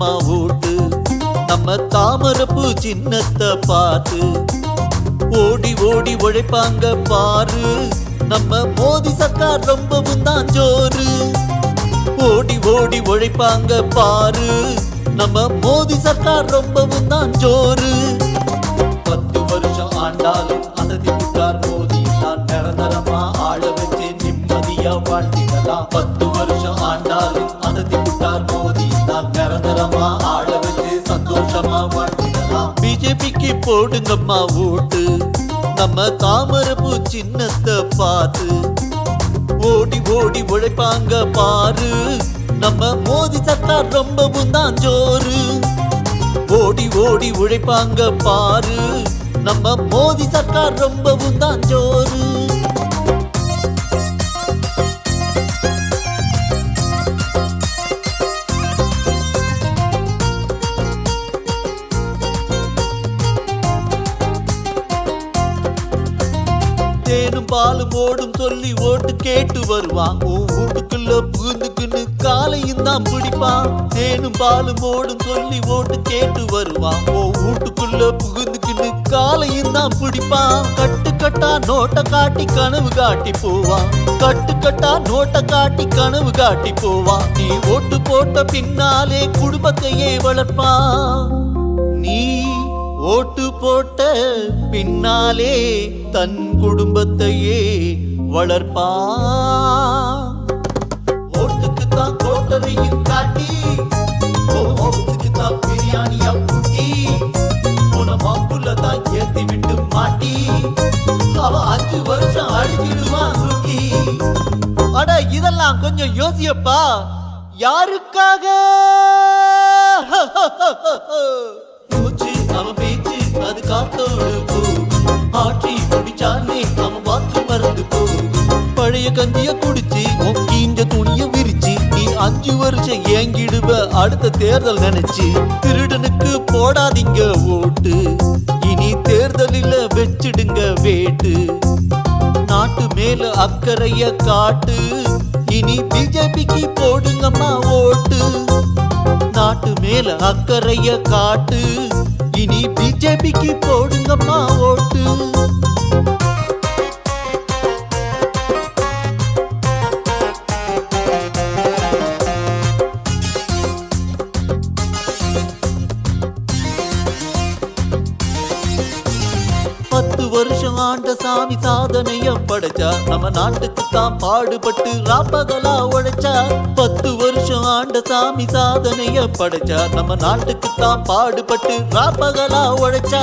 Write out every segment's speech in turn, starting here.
போடுங்கம்மா ஓட்டு நம்ம தாமரப்பூ சின்னத்தை பார்த்து. ஓடி ஓடி உழைப்பாங்க பாரு நம்ம மோதி சர்க்கார் ரொம்பவும் தான் ஜோரு. ஓடி ஓடி உழைப்பாங்க பாரு நம்ம மோதி சர்க்கார் ரொம்பவும் தான் ஜோரு. 10 வருஷம் ஆண்டாலும் அசதி விட்டார் மோதி, நான் நிரந்தரமா ஆள வச்சு நிம்மதியா வாழ்த்திடலாம். 10 வருஷம் ஆண்டாலும் அசதி விட்டார் மோதி, நான் நிரந்தரமா ஆள வச்சு சந்தோஷமா வாழ்த்திடலாம். பிஜேபிக்கு போடுங்கம்மா ஓட்டு நம்ம தாமரப்பூ சின்னத்தை பார்த்து. ஓடி ஓடி உழைப்பாங்க பாரு நம்ம மோதி சர்க்கார் ரொம்பவும் தான் ஜோரு. ஓடி ஓடி உழைப்பாங்க பாரு நம்ம மோதி சர்க்கார் ரொம்பவும் தான் ஜோரு. தேனும் பாலும் ஓடும் சொல்லி ஓட்டு கேட்டு வருவான். வீட்டுக்குள்ள புகுந்துக்குன்னு காலையும் தான் பிடிப்பான். தேனும் பாலும் ஓடும் சொல்லி ஓட்டு கேட்டு வருவான். வீட்டுக்குள்ள புகுந்துக்குன்னு காலையும் தான் பிடிப்பான். கட்டுக்கட்டா நோட்டை காட்டி கனவு காட்டி போவான். கட்டுக்கட்டா நோட்டை காட்டி கனவு காட்டி போவான். நீ ஓட்டு போட்ட பின்னாலே குடும்பத்தையே வளர்ப்பான். நீ ஓட்டு போட்ட பின்னாலே தன் குடும்பத்தையே வளர்ப்பான். ஓட்டுக்கு தான் கோட்டரையும் காட்டி, ஓட்டுக்கு தான் பிரியாணியா பூட்டி, உன மாப்புள்ள தான் ஏத்தி விட்டு மாட்டி, அவ 5 வருஷம் அடிச்சிடுவான் சுட்டி. அட இதெல்லாம் கொஞ்சம் யோசியப்பா. யாருக்காக? அவன் பேச்சு அது காத்தோடு போகும், ஆட்சி முடிச்சாலே அவன் வாக்கு மறந்து போகும். பழைய கஞ்சிய குடிச்சு கீஞ்ச துணிய விரிச்சு நீ 5 வருஷம் ஏங்கிடுவ அடுத்த தேர்தல் நினைச்சு. திருடனுக்கு போடாதீங்க ஓட்டு, இனி தேர்தலில் வச்சிடுங்க வேட்டு. நாட்டு மேல அக்கறைய காட்டு, இனி பிஜேபிக்கு போடுங்கம்மா ஓட்டு. நாட்டு மேல அக்கறைய காட்டு, இனி பிஜேபிக்கு போடுங்கம்மா ஓட்டு. வருஷம் ஆண்ட சாமி சாதனைய படைச்சா, நம்ம நாட்டுக்கு தான் பாடுபட்டு ராப்பகலா உழைச்சா. 10 வருஷம் ஆண்ட சாமி சாதனைய படைச்சா, நம்ம நாட்டுக்கு தான் பாடுபட்டு ராப்பகலா உழைச்சா.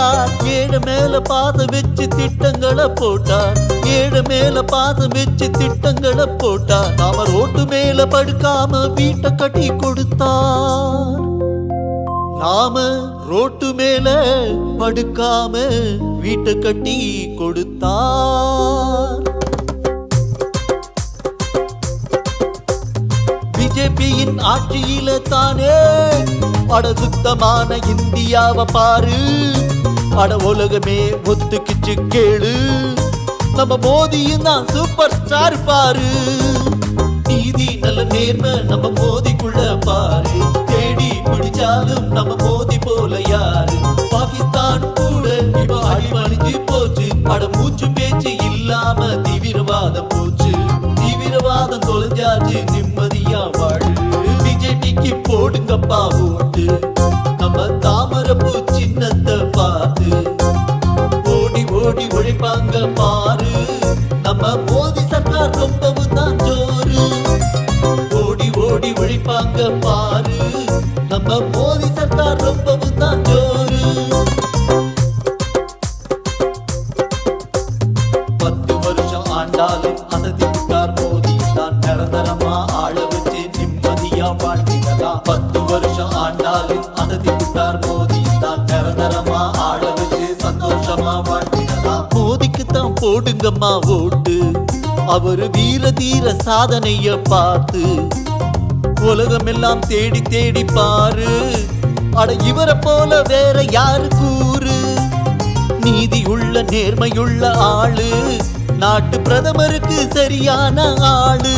ஏழை மேல பாசம் வச்சு திட்டங்களை போட்டார், ஏழை மேல பாசம் வச்சு திட்டங்களை போட்டார். நாம ரோட்டு மேல படுக்காம வீட்டை கட்டி கொடுத்தார். நாம ரோட்டு மேல படுக்காம வீட்டை கட்டி கொடுத்தார். பிஜேபியின் ஆட்சியில தானே அட சுத்தமான இந்தியாவை பாரு. அட உலகமே ஒத்துக்கிச்சு கேளு, நம்ம மோதியும் தான் சூப்பர் ஸ்டார் பாரு. நீதி நல்ல நேர்மை நம்ம மோதிக்குள்ள பாரு. தேடி பிடிச்சாலும் நம்ம மோதி போல யாரு. பாகிஸ்தான் கூட இப்ப அடிமணிஞ்சு போச்சு. அட மூச்சு பேச்சு இல்லாம தீவிரவாதம் போச்சு. தீவிரவாதம் தொலைஞ்சாச்சு, நிம்மதியா வாழு. பிஜேபிக்கு போடுங்கப்பா ஓட்டு நம்ம தாமரப்பூ சின்னத்தை பார்த்து. ஓடி ஓடி உழைப்பாங்க பாரு நம்ம மோதி சர்க்கார் ரொம்பவும் தான் ஜோரு. ஓடி ஓடி உழைப்பாங்க பாரு நம்ம மோதி சர்க்கார் ரொம்பவும் தான் ஜோரு. 10 வருஷம் ஆண்டாலும் அசதி விட்டார் மோதி, நான் நிரந்தரமா ஆள வச்சு நிம்மதியா வாழ்த்திடலாம். 10 வருஷம் ஆண்டாலும் அசதி விட்டார் மோதி, நான் நிரந்தரமா ஆள வச்சு சந்தோஷமா வாழ்த்திடலாம். மோதிக்கு தான் போடுங்கம்மா ஓட்டு, அவரு வீர தீர சாதனைய பார்த்து. உலகமெல்லாம் தேடி தேடி பாரு, அட இவரை போல வேற யாரு கூறு. நீதியுள்ள நேர்மையுள்ள ஆளு, நாட்டு பிரதமருக்கு சரியான ஆளு.